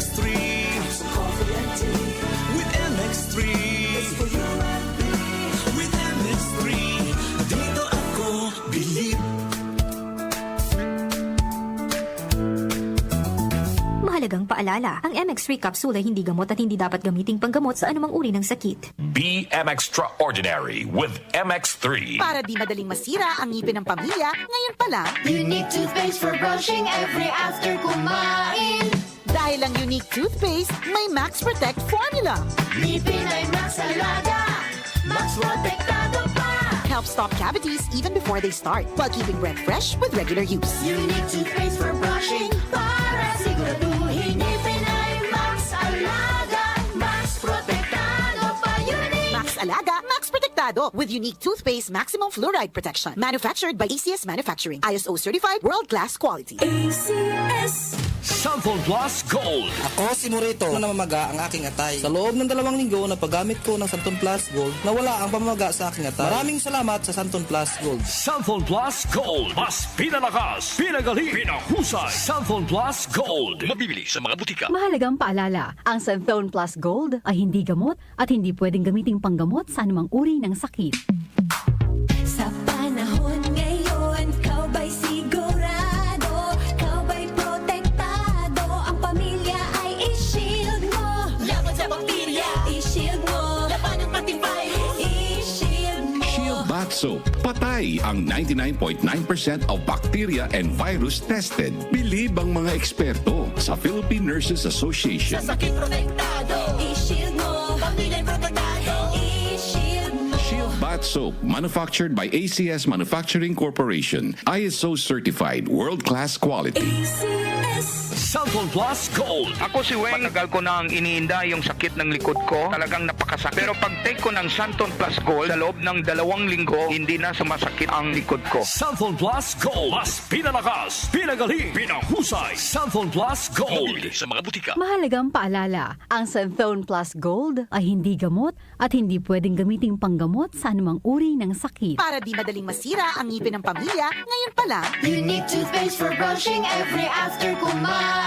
MX3. Coffee and tea. With MX3. It's for you and me. With MX3. Dito ako believe. Mahalagang paalala, ang MX3 capsule ay hindi gamot at hindi dapat gamiting panggamot sa anumang uri ng sakit. Be Extraordinary with MX3. Para di madaling masira ang ngipin ng pamilya, ngayon pa lang, Unique toothpaste for brushing every after kumain. dahil ang unique toothpaste, may Max Protect formula. Ngipin ay Max Alaga, Max Protektado pa. Helps stop cavities even before they start, while keeping breath fresh with regular use. Unique toothpaste for brushing para siguraduhin ngipin ay Max Alaga, Max Protektado pa. Unique. Max Alaga, Max Protectado with unique toothpaste maximum fluoride protection. Manufactured by ACS Manufacturing. ISO certified world-class quality. ACS. Sanfon Plus Gold. Ako si Morito na namamaga ang aking atay. Sa loob ng 2 linggo na paggamit ko ng Santon Plus Gold, nawala ang pamamaga sa aking atay. Maraming salamat sa Santon Plus Gold. Sanfon Plus Gold. Mas pinalakas, pinagaling, pinahusay. Sanfon Plus Gold. Mabibili sa mga butika. Mahalagang paalala, ang Santhone Plus Gold ay hindi gamot at hindi pwedeng gamiting panggamot sa anumang uri ng sakit. Sa panahon ngayon, kau ba'y sigurado? Kau ba'y protektado? Ang pamilya ay i-shield mo. Laban sa bakterya, i-shield mo. Laban ng pati virus, i-shield mo. Shield Bath Soap. Patay ang 99.9% of bacteria and virus tested. Bilib ang mga eksperto sa Philippine Nurses Association. Sa sakit protektado, i-shield mo. Pamilya protektado, i-shield mo. Shield Bath Soap, manufactured by ACS Manufacturing Corporation. ISO certified, world-class quality. ACS. Sanfon Plus Gold. Ako si Weng, matagal ko nang iniinda yung sakit ng likod ko. Talagang napakasakit. Pero pag take ko ng Santon Plus Gold, sa loob ng 2 linggo, hindi na sumasakit ang likod ko. Sanfon Plus Gold. Mas pinalakas, pinagaling, pinahusay. Sanfon Plus Gold. Mabibili sa mga butika. Mahalagang paalala, ang Santhone Plus Gold ay hindi gamot at hindi pwedeng gamiting panggamot sa anumang uri ng sakit. Para di madaling masira ang ngipin ng pamilya, ngayon pa lang, Unique toothpaste for brushing every after kumain.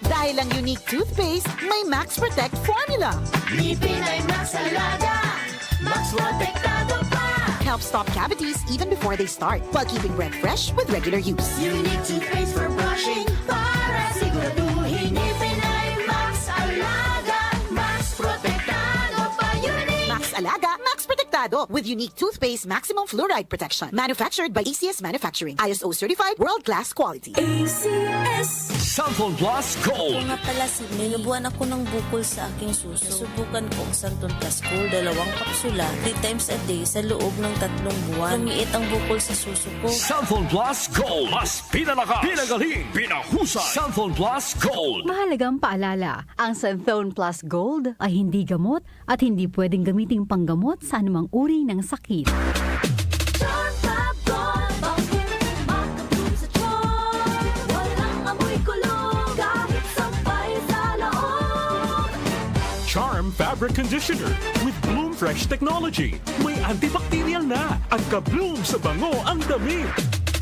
dahil ang unique toothpaste, may Max Protect formula. Ngipin ay Max Alaga, Max Protektado pa. Helps stop cavities even before they start, while keeping breath fresh with regular use. Unique toothpaste for brushing para siguraduhin ngipin ay Max Alaga, Max Protektado pa. Unique. Max Alaga, Max Protectado with unique toothpaste maximum fluoride protection. Manufactured by ACS Manufacturing. ISO certified world-class quality. ACS. Sanfon Plus Gold. Nga pala, nilubuan ako ng bukol sa aking suso. Subukan ko ang Santon Plus Gold, 2 kapsula, 3 times a day sa loob ng 3 buwan. Lumiit ang bukol sa suso ko. Sanfon Plus Gold. Mas pinalakas, pinagaling, pinahusay. Sanfon Plus Gold. Mahalagang paalala, ang Santhone Plus Gold ay hindi gamot at hindi pwedeng gamiting panggamot sa anumang uri ng sakit. Charm Fab Gold, bakit makatulong sa tiyan? Walang amoy kulong kahit sampay sa loob. Charm Fabric Conditioner with Bloom Fresh Technology. May antibacterial na at ka-bloom sa bango ang damit.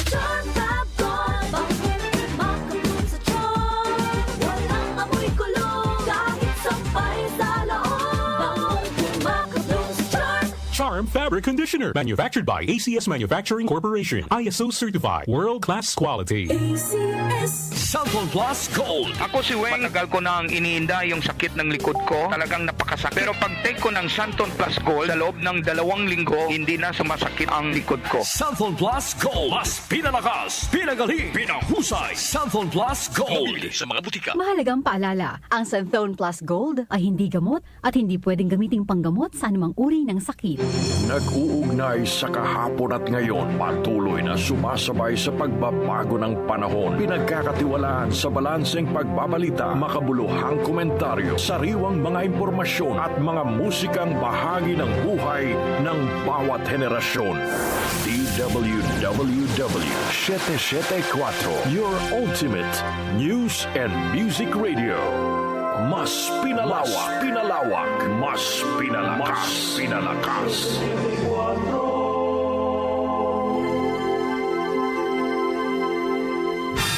Charm Fab Gold, bakit makatulong sa tiyan? Walang amoy kulong kahit sampay sa loob. Makatulong sa tiyan. Charm Fabric Conditioner. Manufactured by ACS Manufacturing Corporation. ISO certified. World-class quality. ACS. Sanfon Plus Gold. Ako si Weng, matagal ko nang iniinda yung sakit ng likod ko. Talagang napakasakit. Pero pag take ko ng Santon Plus Gold, sa loob ng 2 linggo, hindi na sumasakit ang likod ko. Sanfon Plus Gold. Mas pinalakas, pinagaling, pinahusay. Sanfon Plus Gold. Mabibili sa mga butika. Mahalagang paalala, ang Santhone Plus Gold ay hindi gamot at hindi pwedeng gamiting panggamot sa anumang uri ng sakit. Nag-uugnay sa kahapon at ngayon, patuloy na sumasabay sa pagbabago ng panahon. Pinagkakatiwalaan sa balanseng pagbabalita, makabuluhang komentaryo, sariwang mga impormasyon at mga musikang bahagi ng buhay ng bawat henerasyon. DWWW 774, your ultimate news and music radio. Mas pinalawak, mas pinalakas.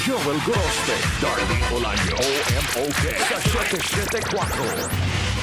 Joel Goroste, Darlene Olaño, OMOK, sa 774.